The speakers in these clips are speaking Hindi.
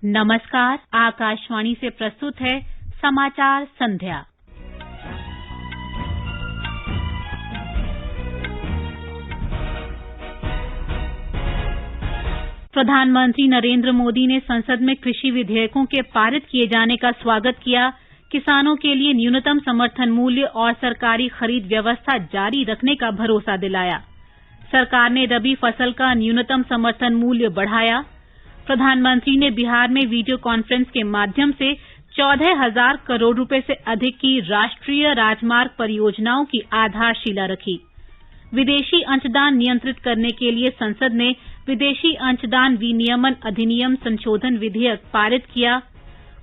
नमस्कार, आकाशवाणी से प्रस्तुत है समाचार संध्या। प्रधानमंत्री नरेंद्र मोदी ने संसद में कृषि विधेयकों के पारित किए जाने का स्वागत किया। किसानों के लिए न्यूनतम समर्थन मूल्य और सरकारी खरीद व्यवस्था जारी रखने का भरोसा दिलाया। सरकार ने रबी फसल का न्यूनतम समर्थन मूल्य बढ़ाया। प्रधानमंत्री ने बिहार में वीडियो कॉन्फ्रेंस के माध्यम से 14,000 करोड़ रुपए से अधिक की राष्ट्रीय राजमार्ग परियोजनाओं की आधारशिला रखी। विदेशी अंशदान नियंत्रित करने के लिए संसद ने विदेशी अंशदान विनियमन अधिनियम संशोधन विधेयक पारित किया।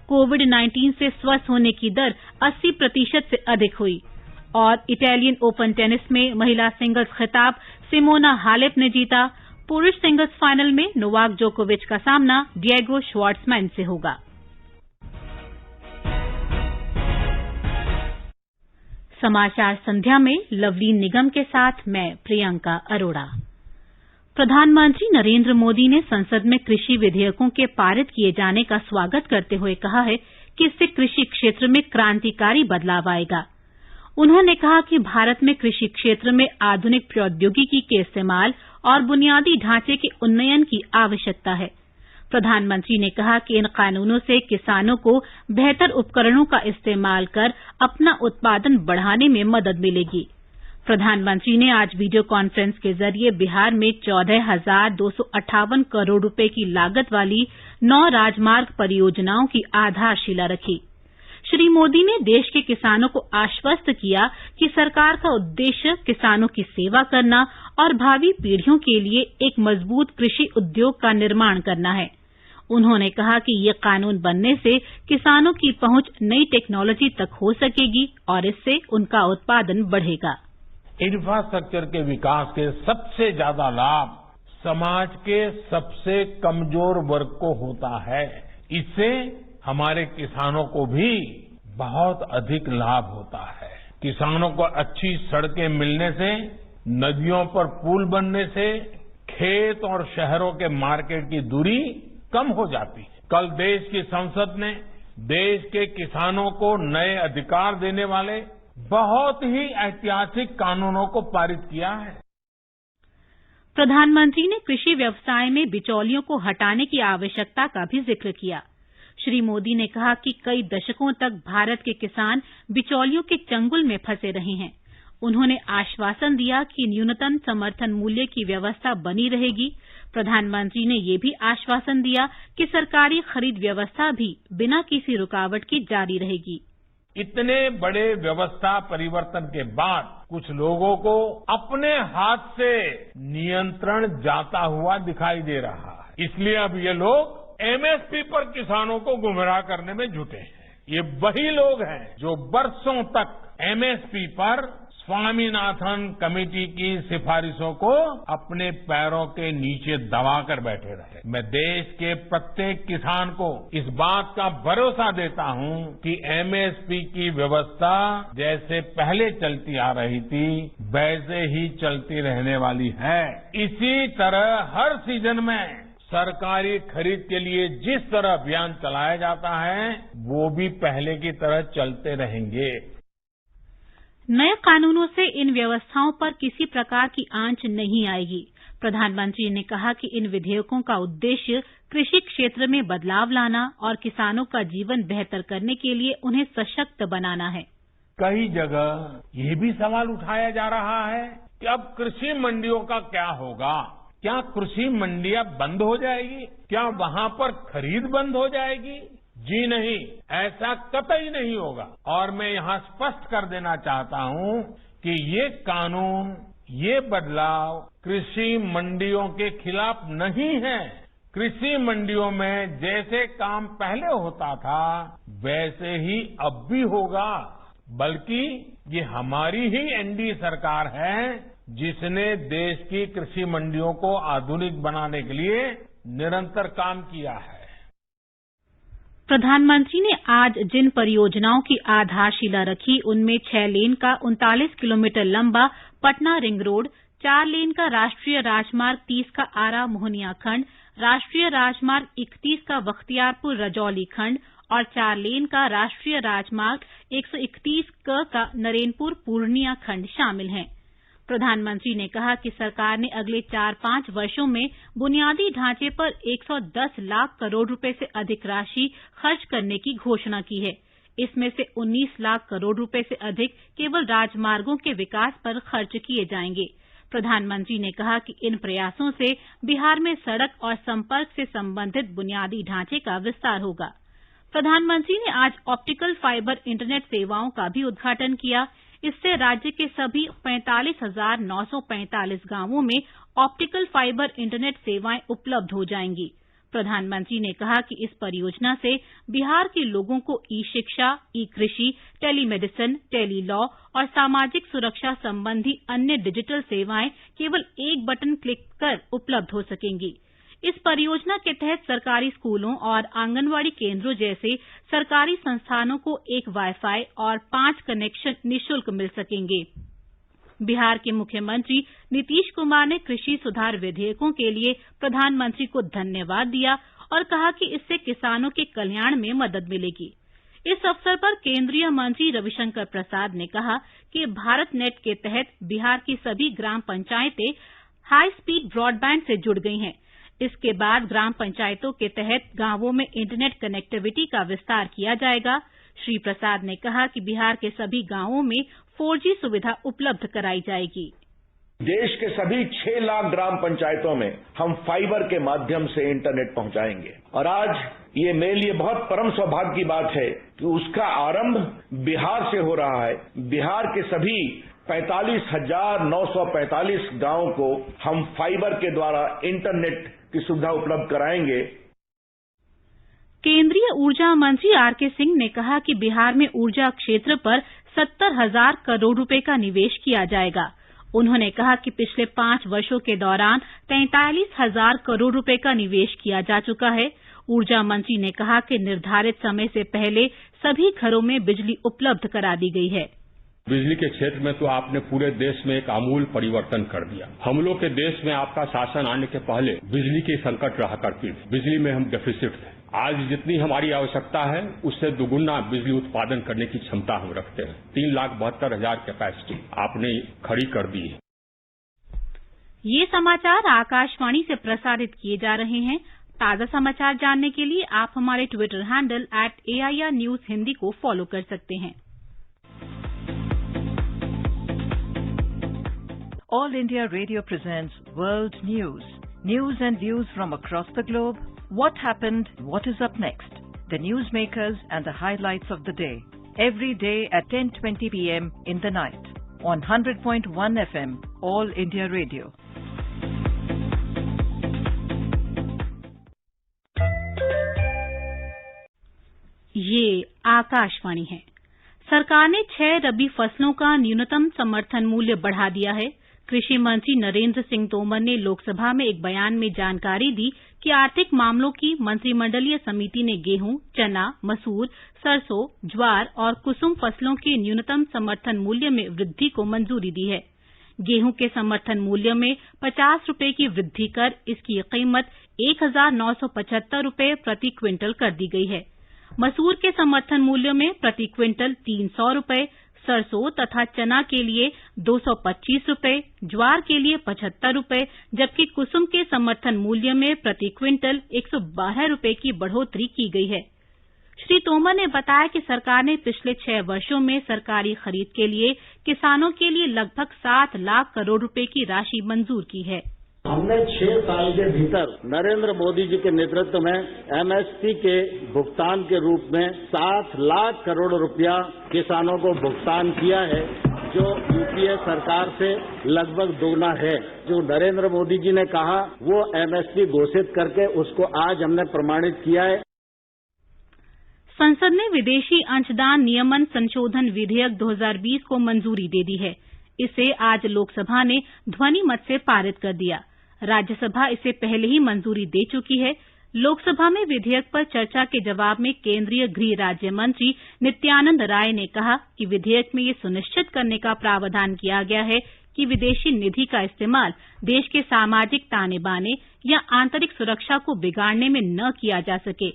कोविड-19 से स्वस्थ होने की दर 80% से अधिक हुई। और इटालियन ओपन टेनिस में महिला सिंगल्स खिताब सिमोना हालेप ने जीता। पुरुष सिंगल्स फाइनल में नोवाक जोकोविच का सामना डिएगो श्वार्ट्जमैन से होगा। समाचार संध्या में लवलीन निगम के साथ मैं प्रियंका अरोड़ा। प्रधानमंत्री नरेंद्र मोदी ने संसद में कृषि विधेयकों के पारित किए जाने का स्वागत करते हुए कहा है कि इससे कृषि क्षेत्र में क्रांतिकारी बदलाव आएगा। उन्होंने कहा कि भारत में कृषि क्षेत्र में आधुनिक प्रौद्योगिकी के इस्तेमाल और बुनियादी ढांचे के उन्नयन की आवश्यकता है। प्रधानमंत्री ने कहा कि इन कानूनों से किसानों को बेहतर उपकरणों का इस्तेमाल कर अपना उत्पादन बढ़ाने में मदद मिलेगी। प्रधानमंत्री ने आज वीडियो कॉन्फ्रेंस के जरिए बिहार में 14,258 करोड़ रुपए की लागत वाली 9 राजमार्ग परियोजनाओं की आधारशिला रखी। श्री मोदी ने देश के किसानों को आश्वस्त किया कि सरकार का उद्देश्य किसानों की सेवा करना और भावी पीढ़ियों के लिए एक मजबूत कृषि उद्योग का निर्माण करना है। उन्होंने कहा कि ये कानून बनने से किसानों की पहुंच नई टेक्नोलॉजी तक हो सकेगी और इससे उनका उत्पादन बढ़ेगा। इंफ्रास्ट्रक्चर के विकास के सबसे ज्यादा लाभ समाज के सबसे कमजोर वर्ग को होता है। इससे हमारे किसानों को भी बहुत अधिक लाभ होता है। किसानों को अच्छी सड़कें मिलने से, नदियों पर पुल बनने से खेत और शहरों के मार्केट की दूरी कम हो जाती है। कल देश की संसद ने देश के किसानों को नए अधिकार देने वाले बहुत ही ऐतिहासिक कानूनों को पारित किया है। प्रधानमंत्री ने कृषि व्यवसाय में बिचौलियों को हटाने की आवश्यकता का भी जिक्र किया। श्री मोदी ने कहा कि कई दशकों तक भारत के किसान बिचौलियों के चंगुल में फंसे रहे हैं। उन्होंने आश्वासन दिया कि न्यूनतम समर्थन मूल्य की व्यवस्था बनी रहेगी। प्रधानमंत्री ने ये भी आश्वासन दिया कि सरकारी खरीद व्यवस्था भी बिना किसी रुकावट के जारी रहेगी। इतने बड़े व्यवस्था परिवर्तन के बाद कुछ लोगों को अपने हाथ से नियंत्रण जाता हुआ दिखाई दे रहा है। इसलिए अब ये लोग एमएसपी पर किसानों को गुमराह करने में जुटे हैं। ये वही लोग हैं जो बरसों तक एमएसपी पर स्वामीनाथन कमेटी की सिफारिशों को अपने पैरों के नीचे दबाकर बैठे रहे। मैं देश के प्रत्येक किसान को इस बात का भरोसा देता हूं कि एमएसपी की व्यवस्था जैसे पहले चलती आ रही थी वैसे ही चलती रहने वाली है। इसी तरह हर सीजन में सरकारी खरीद के लिए जिस तरह अभियान चलाया जाता है वो भी पहले की तरह चलते रहेंगे। नए कानूनों से इन व्यवस्थाओं पर किसी प्रकार की आंच नहीं आएगी। प्रधानमंत्री ने कहा कि इन विधेयकों का उद्देश्य कृषि क्षेत्र में बदलाव लाना और किसानों का जीवन बेहतर करने के लिए उन्हें सशक्त बनाना है। कई जगह ये भी सवाल उठाया जा रहा है कि अब कृषि मंडियों का क्या होगा। क्या कृषि मंडियां बंद हो जाएगी? क्या वहां पर खरीद बंद हो जाएगी? जी नहीं, ऐसा कतई नहीं होगा। और मैं यहां स्पष्ट कर देना चाहता हूं कि ये कानून, ये बदलाव कृषि मंडियों के खिलाफ नहीं है। कृषि मंडियों में जैसे काम पहले होता था वैसे ही अब भी होगा। बल्कि ये हमारी ही एनडीए सरकार है जिसने देश की कृषि मंडियों को आधुनिक बनाने के लिए निरंतर काम किया है। प्रधानमंत्री ने आज जिन परियोजनाओं की आधारशिला रखी उनमें 6 लेन का 39 किलोमीटर लंबा पटना रिंग रोड, 4 लेन का राष्ट्रीय राजमार्ग 30 का आरा मोहनिया खंड, राष्ट्रीय राजमार्ग 31 का बख्तियारपुर रजौली खंड और 4 लेन का राष्ट्रीय राजमार्ग 131 का नरेनपुर पूर्णिया खंड शामिल हैं। प्रधानमंत्री ने कहा कि सरकार ने अगले 4-5 वर्षों में बुनियादी ढांचे पर 110 लाख करोड़ रुपए से अधिक राशि खर्च करने की घोषणा की है। इसमें से 19 लाख करोड़ रुपए से अधिक केवल राजमार्गों के विकास पर खर्च किए जाएंगे। प्रधानमंत्री ने कहा कि इन प्रयासों से बिहार में सड़क और संपर्क से संबंधित बुनियादी ढांचे का विस्तार होगा। प्रधानमंत्री ने आज ऑप्टिकल फाइबर इंटरनेट सेवाओं का भी उद्घाटन किया। इससे राज्य के सभी 45,945 गांवों में ऑप्टिकल फाइबर इंटरनेट सेवाएं उपलब्ध हो जाएंगी। प्रधानमंत्री ने कहा कि इस परियोजना से बिहार के लोगों को ई शिक्षा, ई कृषि, टेलीमेडिसिन, टेली लॉ और सामाजिक सुरक्षा संबंधी अन्य डिजिटल सेवाएं केवल एक बटन क्लिक कर उपलब्ध हो सकेंगी। इस परियोजना के तहत सरकारी स्कूलों और आंगनवाड़ी केंद्रों जैसे सरकारी संस्थानों को एक वाईफाई और 5 कनेक्शन निःशुल्क मिल सकेंगे। बिहार के मुख्यमंत्री नीतीश कुमार ने कृषि सुधार विधेयकों के लिए प्रधानमंत्री को धन्यवाद दिया और कहा कि इससे किसानों के कल्याण में मदद मिलेगी। इस अवसर पर केंद्रीय मंत्री रविशंकर प्रसाद ने कहा कि भारत नेट के तहत बिहार की सभी ग्राम पंचायतें हाई स्पीड ब्रॉडबैंड से जुड़ गई हैं। इसके बाद ग्राम पंचायतों के तहत गांवों में इंटरनेट कनेक्टिविटी का विस्तार किया जाएगा। श्री प्रसाद ने कहा कि बिहार के सभी गांवों में 4G सुविधा उपलब्ध कराई जाएगी। देश के सभी 6 लाख ग्राम पंचायतों में हम फाइबर के माध्यम से इंटरनेट पहुंचाएंगे और आज ये मेरे लिए बहुत परम सौभाग्य की बात है कि उसका आरंभ बिहार से हो रहा है। बिहार के सभी 45,945 गांवों को हम फाइबर के द्वारा इंटरनेट की सुविधा उपलब्ध कराएंगे। केंद्रीय ऊर्जा मंत्री आरके सिंह ने कहा कि बिहार में ऊर्जा क्षेत्र पर 70,000 करोड़ रुपए का निवेश किया जाएगा। उन्होंने कहा कि पिछले 5 वर्षों के दौरान 43,000 करोड़ रुपए का निवेश किया जा चुका है। ऊर्जा मंत्री ने कहा कि निर्धारित समय से पहले सभी घरों में बिजली उपलब्ध करा दी गई है। बिजली के क्षेत्र में तो आपने पूरे देश में एक आमूल परिवर्तन कर दिया। हम लोग के देश में आपका शासन आने के पहले बिजली की संकट रहा करती थी। बिजली में हम डेफिसिट थे। आज जितनी हमारी आवश्यकता है उससे दुगुना बिजली उत्पादन करने की क्षमता हम रखते हैं। 3,72,000 कैपेसिटी आपने खड़ी कर दी है। ये समाचार आकाशवाणी से प्रसारित किए जा रहे हैं। ताजा समाचार जानने के लिए आप हमारे Twitter handle @AIR News Hindi को फॉलो कर सकते हैं। All India Radio presents World News. News and views from across the globe. What happened? What is up next? The newsmakers and the highlights of the day. Every day at 10:20 p.m. in the night. On 100.1 FM, All India Radio. ये आकाशवाणी है। सरकार ने 6 रबी फसलों का न्यूनतम समर्थन मूल्य बढ़ा दिया है। कृषि मंत्री नरेंद्र सिंह तोमर ने लोकसभा में एक बयान में जानकारी दी कि आर्थिक मामलों की मंत्रिमंडलीय समिति ने गेहूं, चना, मसूर, सरसों, ज्वार और कुसुम फसलों के न्यूनतम समर्थन मूल्य में वृद्धि को मंजूरी दी है। गेहूं के समर्थन मूल्य में 50 रुपए की वृद्धि कर इसकी कीमत 1,975 रुपए प्रति क्विंटल कर दी गई है। मसूर के समर्थन मूल्य में प्रति क्विंटल 300 रुपए, सरसों तथा चना के लिए 225 रुपए, ज्वार के लिए 75 रुपए, जबकि कुसुम के समर्थन मूल्य में प्रति क्विंटल 112 रुपए की बढ़ोतरी की गई है। श्री तोमर ने बताया कि सरकार ने पिछले 6 वर्षों में सरकारी खरीद के लिए किसानों के लिए लगभग 7 लाख करोड़ रुपए की राशि मंजूर की है। हमने 6 साल के भीतर नरेंद्र मोदी जी के नेतृत्व में MSP के भुगतान के रूप में 7 लाख करोड़ रुपया किसानों को भुगतान किया है, जो यूपीए सरकार से लगभग दोगुना है। जो नरेंद्र मोदी जी ने कहा वो MSP घोषित करके उसको आज हमने प्रमाणित किया है। संसद ने विदेशी अंशदान नियमन संशोधन विधेयक 2020 को मंजूरी दे दी है। इसे आज लोकसभा ने ध्वनि मत से पारित कर दिया। राज्यसभा इसे पहले ही मंजूरी दे चुकी है। लोकसभा में विधेयक पर चर्चा के जवाब में केंद्रीय गृह राज्य मंत्री नित्यानंद राय ने कहा कि विधेयक में ये सुनिश्चित करने का प्रावधान किया गया है कि विदेशी निधि का इस्तेमाल देश के सामाजिक ताने बाने या आंतरिक सुरक्षा को बिगाड़ने में न किया जा सके।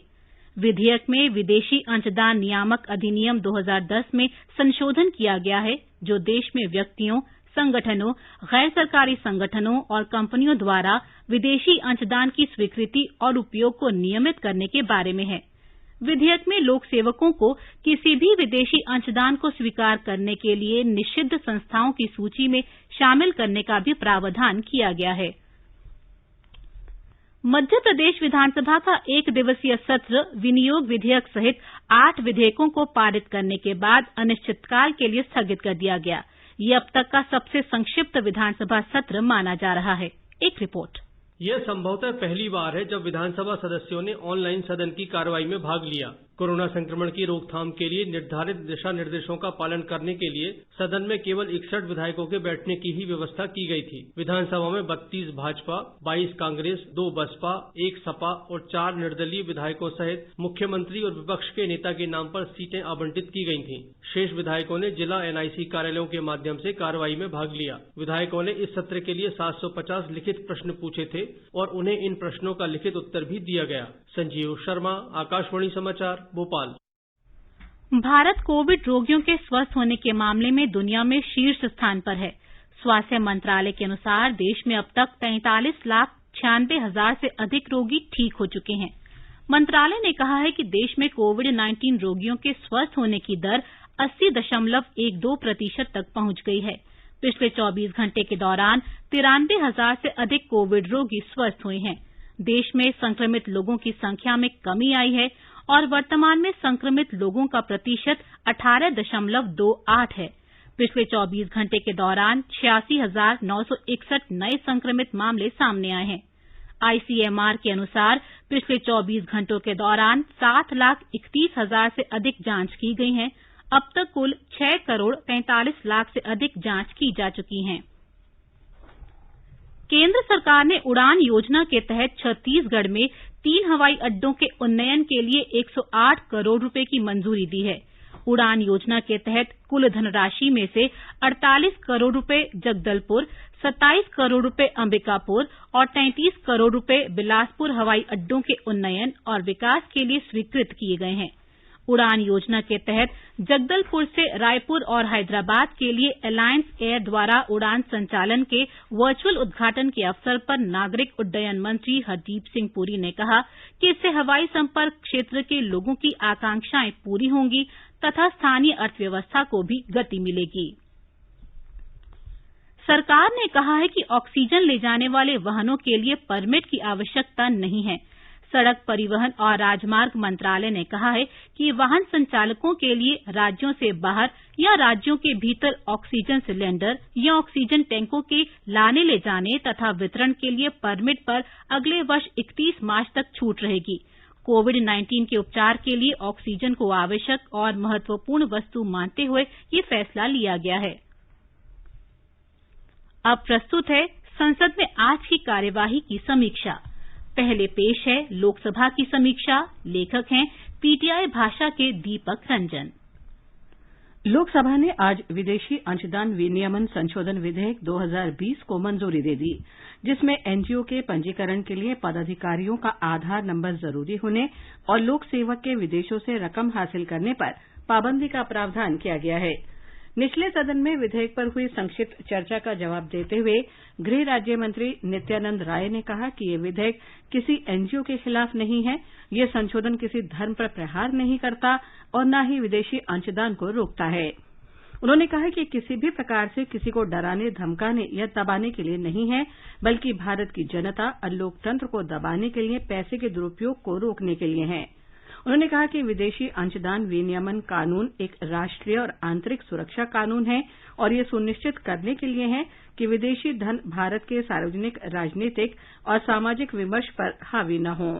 विधेयक में विदेशी अंशदान नियामक अधिनियम 2010 में संशोधन किया गया है, जो देश में व्यक्तियों, संगठनों, गैर सरकारी संगठनों और कंपनियों द्वारा विदेशी अंशदान की स्वीकृति और उपयोग को नियमित करने के बारे में है। विधेयक में लोक सेवकों को किसी भी विदेशी अंशदान को स्वीकार करने के लिए निषिद्ध संस्थाओं की सूची में शामिल करने का भी प्रावधान किया गया है। मध्य प्रदेश विधानसभा का 1 दिवसीय सत्र विनियोग विधेयक सहित 8 विधेयकों को पारित करने के बाद अनिश्चितकाल के लिए स्थगित कर दिया गया। ये अब तक का सबसे संक्षिप्त विधानसभा सत्र माना जा रहा है। एक रिपोर्ट। यह संभवतः पहली बार है जब विधानसभा सदस्यों ने ऑनलाइन सदन की कार्रवाई में भाग लिया। कोरोना संक्रमण की रोकथाम के लिए निर्धारित दिशा निर्देशों का पालन करने के लिए सदन में केवल 61 विधायकों के बैठने की ही व्यवस्था की गई थी। विधानसभा में 32 भाजपा, 22 कांग्रेस, 2 बसपा, 1 सपा और 4 निर्दलीय विधायकों सहित मुख्यमंत्री और विपक्ष के नेता के नाम पर सीटें आवंटित की गई थीं। शेष विधायकों ने जिला NIC कार्यालयों के माध्यम से कार्रवाई में भाग लिया। विधायकों ने इस सत्र के लिए 750 लिखित प्रश्न पूछे थे और उन्हें इन प्रश्नों का लिखित उत्तर भी दिया गया। संजीव शर्मा, आकाशवाणी समाचार, भोपाल। भारत कोविड रोगियों के स्वस्थ होने के मामले में दुनिया में शीर्ष स्थान पर है। स्वास्थ्य मंत्रालय के अनुसार देश में अब तक 43,96,000 से अधिक रोगी ठीक हो चुके हैं। मंत्रालय ने कहा है कि देश में कोविड-19 रोगियों के स्वस्थ होने की दर 80.12% तक पहुंच गई है। पिछले 24 घंटे के दौरान 93,000 से अधिक कोविड रोगी स्वस्थ हुए हैं। देश में संक्रमित लोगों की संख्या में कमी आई है और वर्तमान में संक्रमित लोगों का प्रतिशत 18.28 है। पिछले 24 घंटे के दौरान 86,961 नए संक्रमित मामले सामने आए हैं। ICMR के अनुसार पिछले 24 घंटों के दौरान 7,31,000 से अधिक जांच की गई हैं। अब तक कुल 6,45,00,000 से अधिक जांच की जा चुकी हैं। केंद्र सरकार ने उड़ान योजना के तहत छत्तीसगढ़ में 3 हवाई अड्डों के उन्नयन के लिए 108 करोड़ रुपए की मंजूरी दी है। उड़ान योजना के तहत कुल धनराशि में से 48 करोड़ रुपए जगदलपुर, 27 करोड़ रुपए अंबिकापुर और 33 करोड़ रुपए बिलासपुर हवाई अड्डों के उन्नयन और विकास के लिए स्वीकृत किए गए हैं। उड़ान योजना के तहत जगदलपुर से रायपुर और हैदराबाद के लिए अलायंस एयर द्वारा उड़ान संचालन के वर्चुअल उद्घाटन के अवसर पर नागरिक उड्डयन मंत्री हरदीप सिंह पुरी ने कहा कि इससे हवाई संपर्क क्षेत्र के लोगों की आकांक्षाएं पूरी होंगी तथा स्थानीय अर्थव्यवस्था को भी गति मिलेगी। सरकार ने कहा है कि ऑक्सीजन ले जाने वाले वाहनों के लिए परमिट की आवश्यकता नहीं है। सड़क परिवहन और राजमार्ग मंत्रालय ने कहा है कि वाहन संचालकों के लिए राज्यों से बाहर या राज्यों के भीतर ऑक्सीजन सिलेंडर या ऑक्सीजन टैंकों के लाने ले जाने तथा वितरण के लिए परमिट पर अगले वर्ष 31 मार्च तक छूट रहेगी। कोविड-19 के उपचार के लिए ऑक्सीजन को आवश्यक और महत्वपूर्ण वस्तु मानते हुए ये फैसला लिया गया है। अब प्रस्तुत है संसद में आज की कार्यवाही की समीक्षा। पहले पेश है लोकसभा की समीक्षा। लेखक हैं PTI भाषा के दीपक रंजन। लोकसभा ने आज विदेशी अंशदान विनियमन संशोधन विधेयक 2020 को मंजूरी दे दी, जिसमें NGO के पंजीकरण के लिए पदाधिकारियों का आधार नंबर जरूरी होने और लोक सेवक के विदेशों से रकम हासिल करने पर पाबंदी का प्रावधान किया गया है। निचले सदन में विधेयक पर हुई संक्षिप्त चर्चा का जवाब देते हुए गृह राज्य मंत्री नित्यानंद राय ने कहा कि ये विधेयक किसी NGO के खिलाफ नहीं है। ये संशोधन किसी धर्म पर प्रहार नहीं करता और न ही विदेशी अंशदान को रोकता है। उन्होंने कहा कि किसी भी प्रकार से किसी को डराने, धमकाने या दबाने के लिए नहीं है, बल्कि भारत की जनता और लोकतंत्र को दबाने के लिए पैसे के दुरुपयोग को रोकने के लिए है। उन्होंने कहा कि विदेशी अंशदान विनियमन कानून एक राष्ट्रीय और आंतरिक सुरक्षा कानून है और ये सुनिश्चित करने के लिए है कि विदेशी धन भारत के सार्वजनिक, राजनीतिक और सामाजिक विमर्श पर हावी न हो।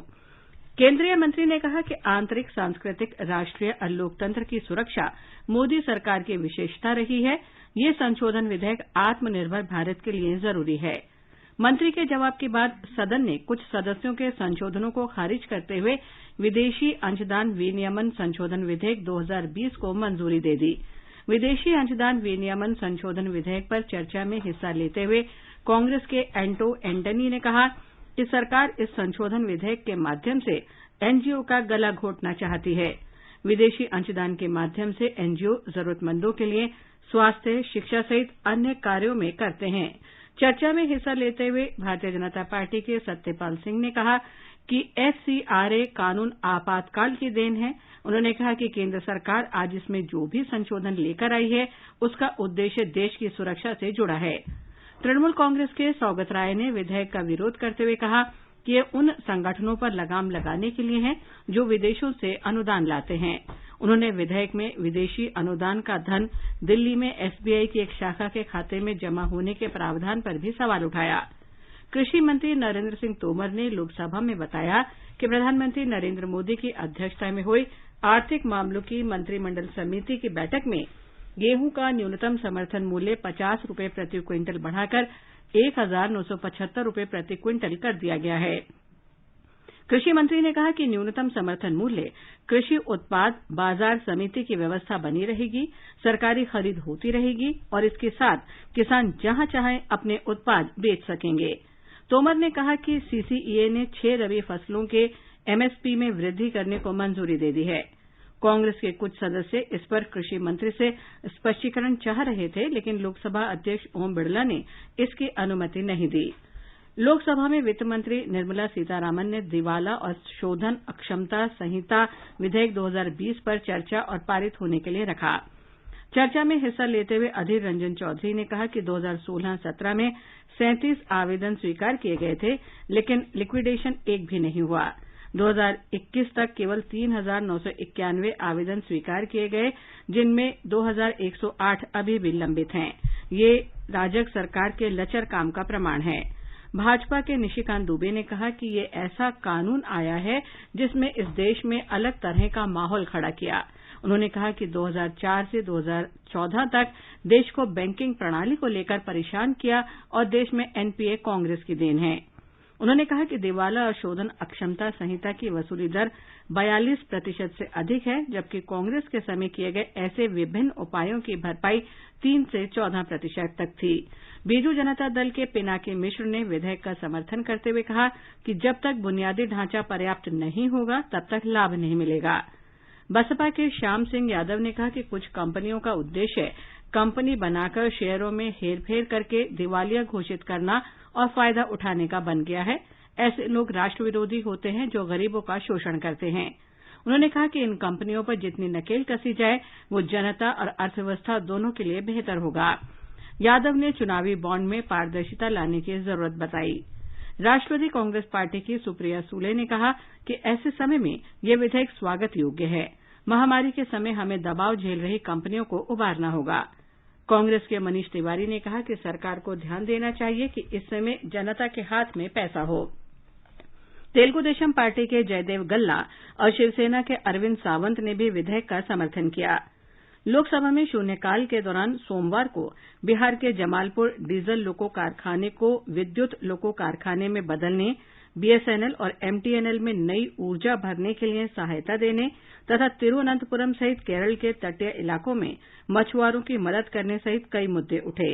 केंद्रीय मंत्री ने कहा कि आंतरिक, सांस्कृतिक, राष्ट्रीय और लोकतंत्र की सुरक्षा मोदी सरकार की विशेषता रही है। ये संशोधन विधेयक आत्मनिर्भर भारत के लिए जरूरी है। मंत्री के जवाब के बाद सदन ने कुछ सदस्यों के संशोधनों को खारिज करते हुए विदेशी अंशदान विनियमन संशोधन विधेयक 2020 को मंजूरी दे दी। विदेशी अंशदान विनियमन संशोधन विधेयक पर चर्चा में हिस्सा लेते हुए कांग्रेस के एंटो एंटनी ने कहा कि सरकार इस संशोधन विधेयक के माध्यम से एनजीओ का गला घोटना चाहती है। विदेशी अंशदान के माध्यम से एनजीओ जरूरतमंदों के लिए स्वास्थ्य, शिक्षा सहित अन्य कार्यों में करते हैं। चर्चा में हिस्सा लेते हुए भारतीय जनता पार्टी के सत्यपाल सिंह ने कहा कि एफसीआरए कानून आपातकाल की देन है। उन्होंने कहा कि केंद्र सरकार आज इसमें जो भी संशोधन लेकर आई है उसका उद्देश्य देश की सुरक्षा से जुड़ा है। तृणमूल कांग्रेस के सौगत राय ने विधेयक का विरोध करते हुए कहा कि ये उन संगठनों पर लगाम लगाने के लिए है जो विदेशों से अनुदान लाते हैं। उन्होंने विधेयक में विदेशी अनुदान का धन दिल्ली में एसबीआई की एक शाखा के खाते में जमा होने के प्रावधान पर भी सवाल उठाया। कृषि मंत्री नरेंद्र सिंह तोमर ने लोकसभा में बताया कि प्रधानमंत्री नरेंद्र मोदी की अध्यक्षता में हुई आर्थिक मामलों की मंत्रिमंडल समिति की बैठक में गेहूं का न्यूनतम समर्थन मूल्य 50 रुपये प्रति क्विंटल बढ़ाकर 1,975 रुपये प्रति क्विंटल कर दिया गया है। कृषि मंत्री ने कहा कि न्यूनतम समर्थन मूल्य कृषि उत्पाद बाजार समिति की व्यवस्था बनी रहेगी, सरकारी खरीद होती रहेगी और इसके साथ किसान जहां चाहें अपने उत्पाद बेच सकेंगे। तोमर ने कहा कि सीसीईए ने 6 रबी फसलों के एमएसपी में वृद्धि करने को मंजूरी दे दी है। कांग्रेस के कुछ सदस्य इस पर कृषि मंत्री से स्पष्टीकरण चाह रहे थे, लेकिन लोकसभा अध्यक्ष ओम बिड़ला ने इसकी अनुमति नहीं दी। लोकसभा में वित्त मंत्री निर्मला सीतारामन ने दिवाला और शोधन अक्षमता संहिता विधेयक 2020 पर चर्चा और पारित होने के लिए रखा। चर्चा में हिस्सा लेते हुए अधीर रंजन चौधरी ने कहा कि 2016-17 में 37 आवेदन स्वीकार किए गए थे, लेकिन लिक्विडेशन एक भी नहीं हुआ। 2021 तक केवल 3,991 आवेदन स्वीकार किए गए, जिनमें 2,108 अभी भी लंबित हैं। ये राजग सरकार के लचर काम का प्रमाण है। भाजपा के निशिकांत दुबे ने कहा कि ये ऐसा कानून आया है जिसमें इस देश में अलग तरह का माहौल खड़ा किया। उन्होंने कहा कि 2004 से 2014 तक देश को बैंकिंग प्रणाली को लेकर परेशान किया और देश में एनपीए कांग्रेस की देन है। उन्होंने कहा कि दिवाला और शोधन अक्षमता संहिता की वसूली दर 42% से अधिक है, जबकि कांग्रेस के समय किए गए ऐसे विभिन्न उपायों की भरपाई 3 से 14% तक थी। बीजू जनता दल के पिनाकी मिश्र ने विधेयक का समर्थन करते हुए कहा कि जब तक बुनियादी ढांचा पर्याप्त नहीं होगा तब तक लाभ नहीं मिलेगा। बसपा के श्याम सिंह यादव ने कहा कि कुछ कंपनियों का उद्देश्य कंपनी बनाकर शेयरों में हेरफेर करके दिवालिया घोषित करना और फायदा उठाने का बन गया है। ऐसे लोग राष्ट्र विरोधी होते हैं जो गरीबों का शोषण करते हैं। उन्होंने कहा कि इन कंपनियों पर जितनी नकेल कसी जाए वो जनता और अर्थव्यवस्था दोनों के लिए बेहतर होगा। यादव ने चुनावी बॉन्ड में पारदर्शिता लाने की जरूरत बताई। राष्ट्रवादी कांग्रेस पार्टी की सुप्रिया सूले ने कहा कि ऐसे समय में ये विधेयक स्वागत योग्य है। महामारी के समय हमें दबाव झेल रही कंपनियों को उबारना होगा। कांग्रेस के मनीष तिवारी ने कहा कि सरकार को ध्यान देना चाहिए कि इस समय जनता के हाथ में पैसा हो। तेलुगु देशम पार्टी के जयदेव गल्ला और शिवसेना के अरविंद सावंत ने भी विधेयक का समर्थन किया। लोकसभा में शून्यकाल के दौरान सोमवार को बिहार के जमालपुर डीजल लोको कारखाने को विद्युत लोको कारखाने में बदलने, बीएसएनएल और एमटीएनएल में नई ऊर्जा भरने के लिए सहायता देने तथा तिरुवनंतपुरम सहित केरल के तटीय इलाकों में मछुआरों की मदद करने सहित कई मुद्दे उठे।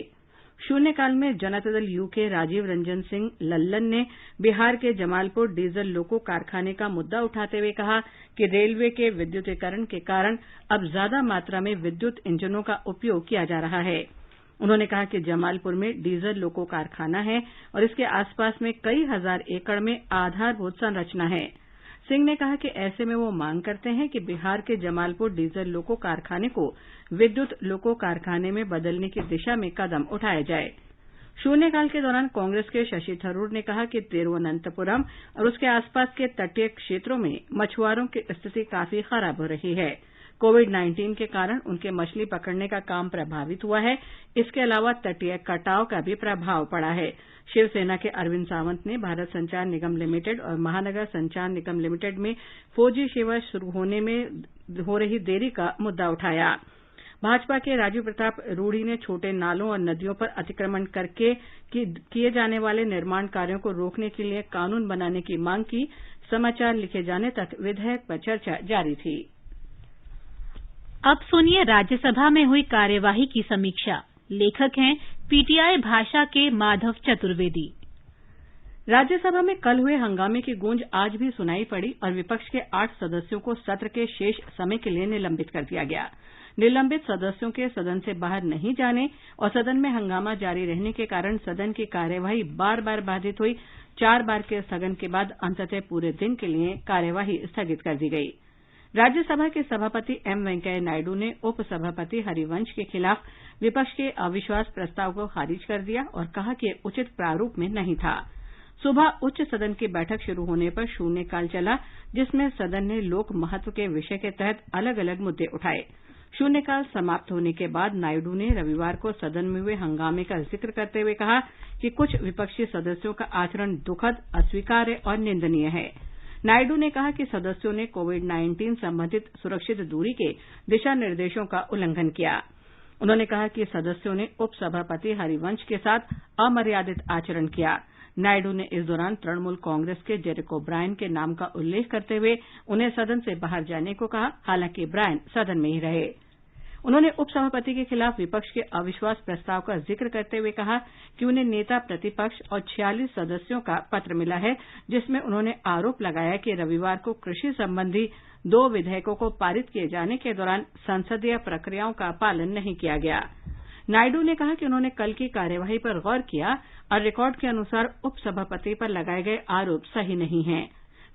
शून्यकाल में जनता दल यू के राजीव रंजन सिंह लल्लन ने बिहार के जमालपुर डीजल लोको कारखाने का मुद्दा उठाते हुए कहा कि रेलवे के विद्युतीकरण के कारण अब ज्यादा मात्रा में विद्युत इंजनों का उपयोग किया जा रहा है। उन्होंने कहा कि जमालपुर में डीजल लोको कारखाना है और इसके आसपास में कई हजार एकड़ में आधारभूत संरचना है। सिंह ने कहा कि ऐसे में वो मांग करते हैं कि बिहार के जमालपुर डीजल लोको कारखाने को विद्युत लोको कारखाने में बदलने की दिशा में कदम उठाया जाए। शून्यकाल के दौरान कांग्रेस के शशि थरूर ने कहा कि तिरुवनंतपुरम और उसके आसपास के तटीय क्षेत्रों में मछुआरों की स्थिति काफी खराब हो रही है। कोविड-19 के कारण उनके मछली पकड़ने का काम प्रभावित हुआ है। इसके अलावा तटीय कटाव का भी प्रभाव पड़ा है। शिवसेना के अरविंद सावंत ने भारत संचार निगम लिमिटेड और महानगर संचार निगम लिमिटेड में 4G सेवा शुरू होने में हो रही देरी का मुद्दा उठाया। भाजपा के राजीव प्रताप रूढ़ी ने छोटे नालों और नदियों पर अतिक्रमण करके किए जाने वाले निर्माण कार्यों को रोकने के लिए कानून बनाने की मांग की। समाचार लिखे जाने तक विधेयक पर चर्चा जारी थी। अब सुनिए राज्यसभा में हुई कार्यवाही की समीक्षा। लेखक हैं पीटीआई भाषा के माधव चतुर्वेदी। राज्यसभा में कल हुए हंगामे की गूंज आज भी सुनाई पड़ी और विपक्ष के 8 सदस्यों को सत्र के शेष समय के लिए निलंबित कर दिया गया। निलंबित सदस्यों के सदन से बाहर नहीं जाने और सदन में हंगामा जारी रहने के कारण सदन की कार्यवाही बार बार बाधित हुई। 4 बार के स्थगन के बाद अंततः पूरे दिन के लिए कार्यवाही स्थगित कर दी गई। राज्यसभा के सभापति एम वेंकैया नायडू ने उपसभापति हरिवंश के खिलाफ विपक्ष के अविश्वास प्रस्ताव को खारिज कर दिया और कहा कि यह उचित प्रारूप में नहीं था। सुबह उच्च सदन की बैठक शुरू होने पर शून्यकाल चला, जिसमें सदन ने लोक महत्व के विषय के तहत अलग अलग मुद्दे उठाए। शून्यकाल समाप्त होने के बाद नायडू ने रविवार को सदन में हुए हंगामे का जिक्र करते हुए कहा कि कुछ विपक्षी सदस्यों का आचरण दुखद, अस्वीकार्य और निंदनीय है। नायडू ने कहा कि सदस्यों ने कोविड-19 संबंधित सुरक्षित दूरी के दिशा निर्देशों का उल्लंघन किया। उन्होंने कहा कि सदस्यों ने उपसभापति हरिवंश के साथ अमर्यादित आचरण किया। नायडू ने इस दौरान तृणमूल कांग्रेस के डेरेक ओब्रायन के नाम का उल्लेख करते हुए उन्हें सदन से बाहर जाने को कहा, हालांकि ब्रायन सदन में ही रहे। उन्होंने उपसभापति के खिलाफ विपक्ष के अविश्वास प्रस्ताव का जिक्र करते हुए कहा कि उन्हें नेता प्रतिपक्ष और 46 सदस्यों का पत्र मिला है, जिसमें उन्होंने आरोप लगाया कि रविवार को कृषि संबंधी 2 विधेयकों को पारित किए जाने के दौरान संसदीय प्रक्रियाओं का पालन नहीं किया गया। नायडू ने कहा कि उन्होंने कल की कार्यवाही पर गौर किया और रिकॉर्ड के अनुसार उपसभापति पर लगाए गए आरोप सही नहीं हैं।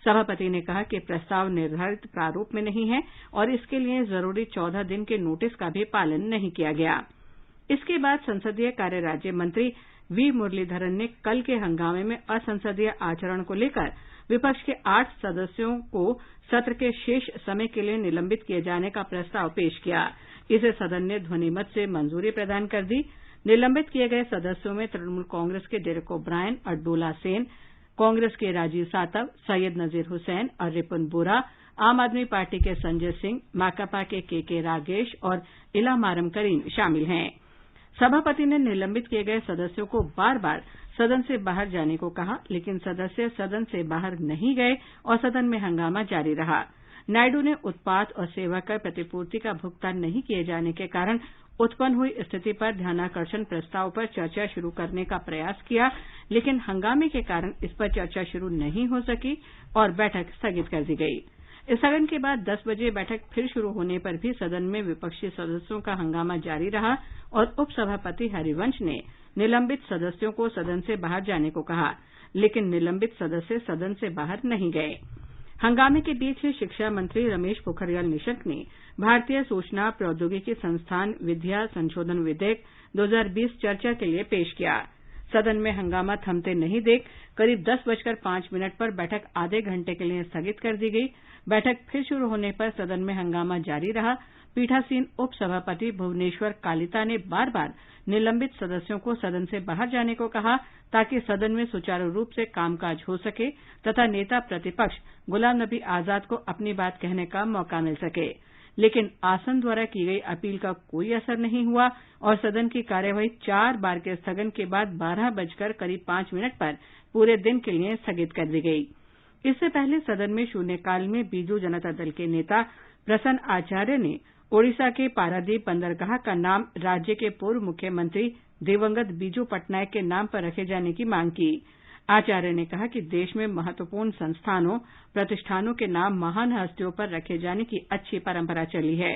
सभापति ने कहा कि प्रस्ताव निर्धारित प्रारूप में नहीं है और इसके लिए जरूरी 14 दिन के नोटिस का भी पालन नहीं किया गया। इसके बाद संसदीय कार्य राज्य मंत्री वी मुरलीधरन ने कल के हंगामे में असंसदीय आचरण को लेकर विपक्ष के 8 सदस्यों को सत्र के शेष समय के लिए निलंबित किए जाने का प्रस्ताव पेश किया। इसे सदन ने ध्वनिमत से मंजूरी प्रदान कर दी। निलंबित किए गए सदस्यों में तृणमूल कांग्रेस के डेरेक ओब्रायन और डोला सेन, कांग्रेस के राजीव सातव, सैयद नजीर हुसैन और रिपुन बोरा, आम आदमी पार्टी के संजय सिंह, माकपा के रागेश और इलामारम करीम शामिल हैं। सभापति ने निलंबित किए गए सदस्यों को बार बार सदन से बाहर जाने को कहा, लेकिन सदस्य सदन से बाहर नहीं गए और सदन में हंगामा जारी रहा। नायडू ने उत्पाद और सेवा कर प्रतिपूर्ति का भुगतान नहीं किए जाने के कारण उत्पन्न हुई स्थिति पर ध्यानाकर्षण प्रस्ताव पर चर्चा शुरू करने का प्रयास किया, लेकिन हंगामे के कारण इस पर चर्चा शुरू नहीं हो सकी और बैठक स्थगित कर दी गई। स्थगन के बाद 10 बजे बैठक फिर शुरू होने पर भी सदन में विपक्षी सदस्यों का हंगामा जारी रहा और उपसभापति हरिवंश ने निलंबित सदस्यों को सदन से बाहर जाने को कहा, लेकिन निलंबित सदस्य सदन से बाहर नहीं गए। हंगामे के बीच ही शिक्षा मंत्री रमेश पोखरियाल निशंक ने भारतीय सूचना प्रौद्योगिकी संस्थान विद्या संशोधन विधेयक 2020 चर्चा के लिए पेश किया। सदन में हंगामा थमते नहीं देख करीब 10:05 पर बैठक आधे घंटे के लिए स्थगित कर दी गई। बैठक फिर शुरू होने पर सदन में हंगामा जारी रहा। पीठासीन उपसभापति भुवनेश्वर कालिता ने बार बार निलंबित सदस्यों को सदन से बाहर जाने को कहा, ताकि सदन में सुचारू रूप से कामकाज हो सके तथा नेता प्रतिपक्ष गुलाम नबी आजाद को अपनी बात कहने का मौका मिल सके। लेकिन आसन द्वारा की गई अपील का कोई असर नहीं हुआ और सदन की कार्यवाही 4 बार के स्थगन के बाद 12:05 पर पूरे दिन के लिए स्थगित कर दी गई। इससे पहले सदन में शून्यकाल में बीजू जनता दल के नेता प्रसन्न आचार्य ने ओडिशा के पारादीप बंदरगाह का नाम राज्य के पूर्व मुख्यमंत्री दिवंगत बीजू पटनायक के नाम पर रखे जाने की मांग की। आचार्य ने कहा कि देश में महत्वपूर्ण संस्थानों, प्रतिष्ठानों के नाम महान हस्तियों पर रखे जाने की अच्छी परंपरा चली है।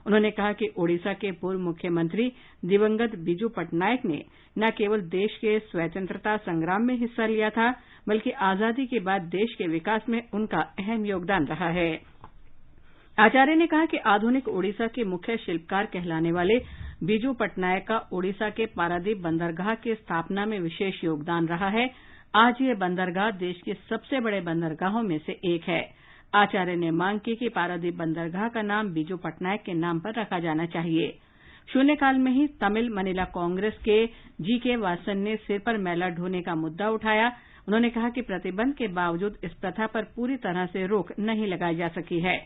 उन्होंने कहा कि ओडिशा के पूर्व मुख्यमंत्री दिवंगत बीजू पटनायक ने न केवल देश के स्वतंत्रता संग्राम में हिस्सा लिया था, बल्कि आजादी के बाद देश के विकास में उनका अहम योगदान रहा है। आचार्य ने कहा कि आधुनिक ओडिशा के मुख्य शिल्पकार कहलाने वाले बीजू पटनायक का ओडिशा के पारादीप बंदरगाह की स्थापना में विशेष योगदान रहा है। आज ये बंदरगाह देश के सबसे बड़े बंदरगाहों में से एक है। आचार्य ने मांग की कि पारादीप बंदरगाह का नाम बीजू पटनायक के नाम पर रखा जाना चाहिए। शून्यकाल में ही तमिल महिला कांग्रेस के जीके वासन ने सिर पर मैला ढोने का मुद्दा उठाया। उन्होंने कहा कि प्रतिबंध के बावजूद इस प्रथा पर पूरी तरह से रोक नहीं लगाई जा सकी है।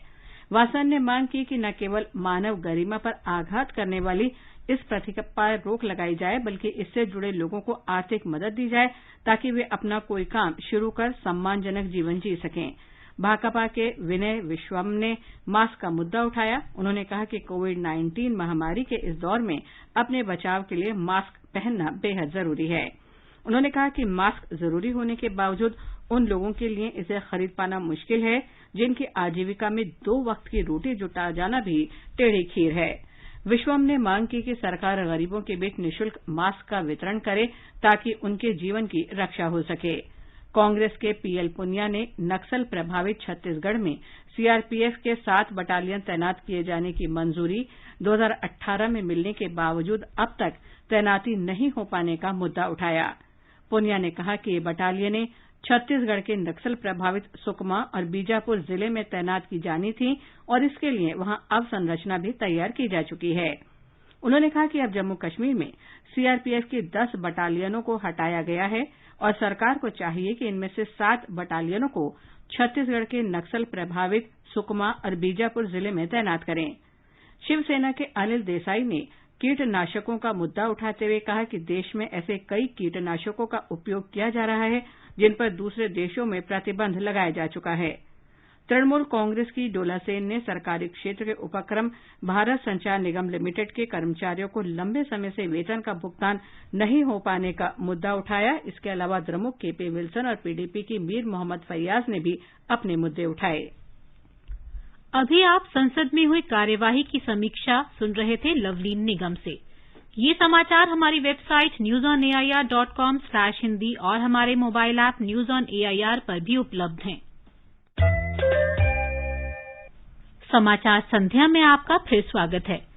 वासन ने मांग की कि न केवल मानव गरिमा पर आघात करने वाली इस प्रथा पर रोक लगाई जाए, बल्कि इससे जुड़े लोगों को आर्थिक मदद दी जाए ताकि वे अपना कोई काम शुरू कर सम्मानजनक जीवन जी सकें। भाकपा के विनय विश्वम ने मास्क का मुद्दा उठाया। उन्होंने कहा कि कोविड-19 महामारी के इस दौर में अपने बचाव के लिए मास्क पहनना बेहद जरूरी है। उन्होंने कहा कि मास्क जरूरी होने के बावजूद उन लोगों के लिए इसे खरीद पाना मुश्किल है जिनकी आजीविका में 2 वक्त की रोटी जुटा जाना भी टेढ़ी खीर है। विश्वम ने मांग की कि सरकार गरीबों के बीच निःशुल्क मास्क का वितरण करे ताकि उनके जीवन की रक्षा हो सके। कांग्रेस के पीएल पुनिया ने नक्सल प्रभावित छत्तीसगढ़ में सीआरपीएफ के 7 बटालियन तैनात किए जाने की मंजूरी 2018 में मिलने के बावजूद अब तक तैनाती नहीं हो पाने का मुद्दा उठाया। पुनिया ने कहा कि ये बटालियनें छत्तीसगढ़ के नक्सल प्रभावित सुकमा और बीजापुर जिले में तैनात की जानी थी और इसके लिए वहां अवसंरचना भी तैयार की जा चुकी है। उन्होंने कहा कि अब जम्मू कश्मीर में सीआरपीएफ की 10 बटालियनों को हटाया गया है और सरकार को चाहिए कि इनमें से 7 बटालियनों को छत्तीसगढ़ के नक्सल प्रभावित सुकमा और बीजापुर जिले में तैनात करें। शिवसेना के अनिल देसाई ने कीटनाशकों का मुद्दा उठाते हुए कहा कि देश में ऐसे कई कीटनाशकों का उपयोग किया जा रहा है जिन पर दूसरे देशों में प्रतिबंध लगाया जा चुका है। तृणमूल कांग्रेस की डोला सेन ने सरकारी क्षेत्र के उपक्रम भारत संचार निगम लिमिटेड के कर्मचारियों को लंबे समय से वेतन का भुगतान नहीं हो पाने का मुद्दा उठाया। इसके अलावा द्रमुक केपी विल्सन और पीडीपी की मीर मोहम्मद फैयाज ने भी अपने मुद्दे उठाए। अभी आप संसद में हुई कार्यवाही की समीक्षा सुन रहे थे लवलीन निगम से। ये समाचार हमारी वेबसाइट newsonair.com/hindi और हमारे mobile app news on AIR पर भी उपलब्ध हैं। समाचार संध्या में आपका फिर स्वागत है।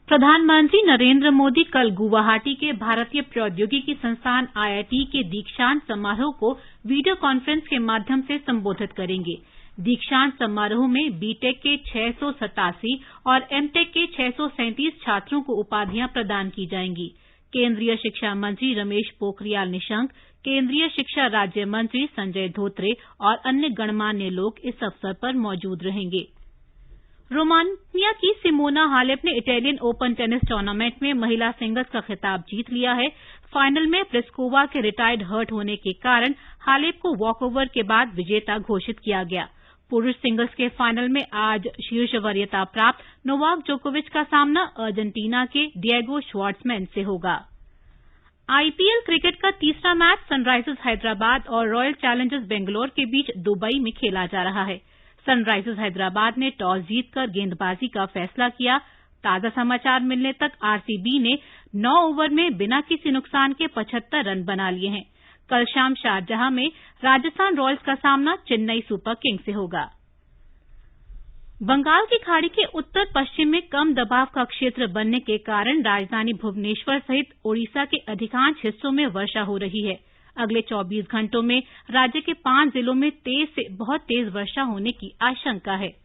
प्रधानमंत्री नरेंद्र मोदी कल गुवाहाटी के भारतीय प्रौद्योगिकी संस्थान आईआईटी के दीक्षांत समारोह को वीडियो कॉन्फ्रेंस के माध्यम से संबोधित करेंगे। दीक्षांत समारोह में बीटेक के 687 और एमटेक के 637 छात्रों को उपाधियां प्रदान की जाएंगी। केंद्रीय शिक्षा मंत्री रमेश पोखरियाल निशंक, केंद्रीय शिक्षा राज्य मंत्री संजय धोत्रे और अन्य गणमान्य लोग इस अवसर पर मौजूद रहेंगे। रोमानिया की सिमोना हालेप ने इटालियन ओपन टेनिस टूर्नामेंट में महिला सिंगल्स का खिताब जीत लिया है। फाइनल में प्लिस्कोवा के रिटायर्ड हर्ट होने के कारण हालेप को वॉकओवर के बाद विजेता घोषित किया गया। पुरुष सिंगल्स के फाइनल में आज शीर्ष वरीयता प्राप्त नोवाक जोकोविच का सामना अर्जेंटीना के डिएगो श्वार्ट्जमैन से होगा। आईपीएल क्रिकेट का तीसरा मैच सनराइजर्स हैदराबाद और रॉयल चैलेंजर्स बेंगलोर के बीच दुबई में खेला जा रहा है। सनराइजर्स हैदराबाद ने टॉस जीतकर गेंदबाजी का फैसला किया। ताजा समाचार मिलने तक आरसीबी ने 9 ओवर में बिना किसी नुकसान के 75 रन बना लिए हैं। कल शाम शारजाह में राजस्थान रॉयल्स का सामना चेन्नई सुपर किंग्स से होगा। बंगाल की खाड़ी के उत्तर पश्चिम में कम दबाव का क्षेत्र बनने के कारण राजधानी भुवनेश्वर सहित ओडिशा के अधिकांश हिस्सों में वर्षा हो रही है। अगले 24 घंटों में राज्य के 5 जिलों में तेज से बहुत तेज वर्षा होने की आशंका है।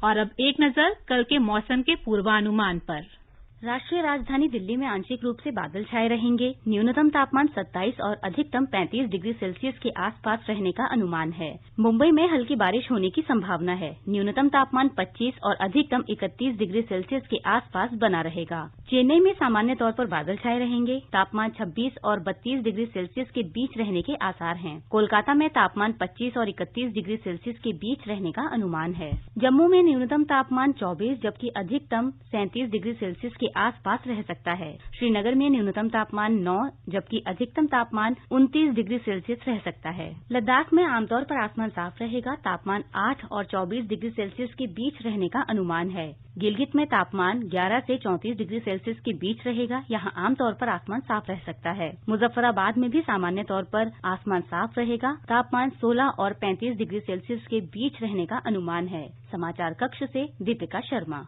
और अब एक नजर कल के मौसम के पूर्वानुमान पर। राष्ट्रीय राजधानी दिल्ली में आंशिक रूप से बादल छाए रहेंगे। न्यूनतम तापमान 27 और अधिकतम 35 डिग्री सेल्सियस के आसपास रहने का अनुमान है। मुंबई में हल्की बारिश होने की संभावना है। न्यूनतम तापमान 25 और अधिकतम 31 डिग्री सेल्सियस के आसपास बना रहेगा। चेन्नई में सामान्य तौर पर बादल छाए रहेंगे। तापमान 26 और 32 डिग्री सेल्सियस के बीच रहने के आसार हैं। कोलकाता में तापमान 25 और 31 डिग्री सेल्सियस के बीच रहने का अनुमान है। जम्मू में न्यूनतम तापमान 24 जबकि अधिकतम 37 डिग्री सेल्सियस के आसपास रह सकता है। श्रीनगर में न्यूनतम तापमान 9 जबकि अधिकतम तापमान 29 डिग्री सेल्सियस रह सकता है। लद्दाख में आमतौर पर आसमान साफ रहेगा। तापमान 8 और 24 डिग्री सेल्सियस के बीच रहने का अनुमान है। गिलगित में तापमान 11 से 34 डिग्री सेल्सियस के बीच रहेगा। यहां आमतौर पर आसमान साफ रह सकता है। मुजफ्फराबाद में भी सामान्य तौर पर आसमान साफ रहेगा। तापमान 16 और 35 डिग्री सेल्सियस के बीच रहने का अनुमान है। समाचार कक्ष से दीपिका शर्मा।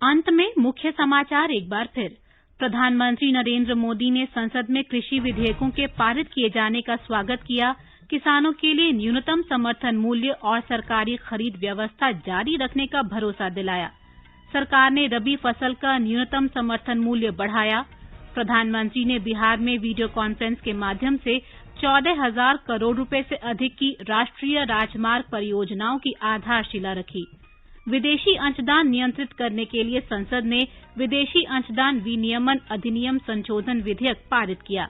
अंत में मुख्य समाचार एक बार फिर। प्रधानमंत्री नरेंद्र मोदी ने संसद में कृषि विधेयकों के पारित किए जाने का स्वागत किया। किसानों के लिए न्यूनतम समर्थन मूल्य और सरकारी खरीद व्यवस्था जारी रखने का भरोसा दिलाया। सरकार ने रबी फसल का न्यूनतम समर्थन मूल्य बढ़ाया। प्रधानमंत्री ने बिहार में वीडियो कॉन्फ्रेंस के माध्यम से 14,000 करोड़ रुपए से अधिक की राष्ट्रीय राजमार्ग परियोजनाओं की आधारशिला रखी। विदेशी अंशदान नियंत्रित करने के लिए संसद ने विदेशी अंशदान विनियमन अधिनियम संशोधन विधेयक पारित किया।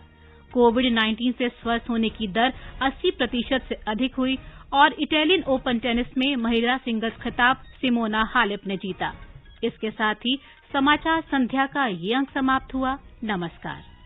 कोविड-19 से स्वस्थ होने की दर 80% से अधिक हुई और इटालियन ओपन टेनिस में महिला सिंगल्स खिताब सिमोना हालेप ने जीता। इसके साथ ही समाचार संध्या का ये अंक समाप्त हुआ। नमस्कार।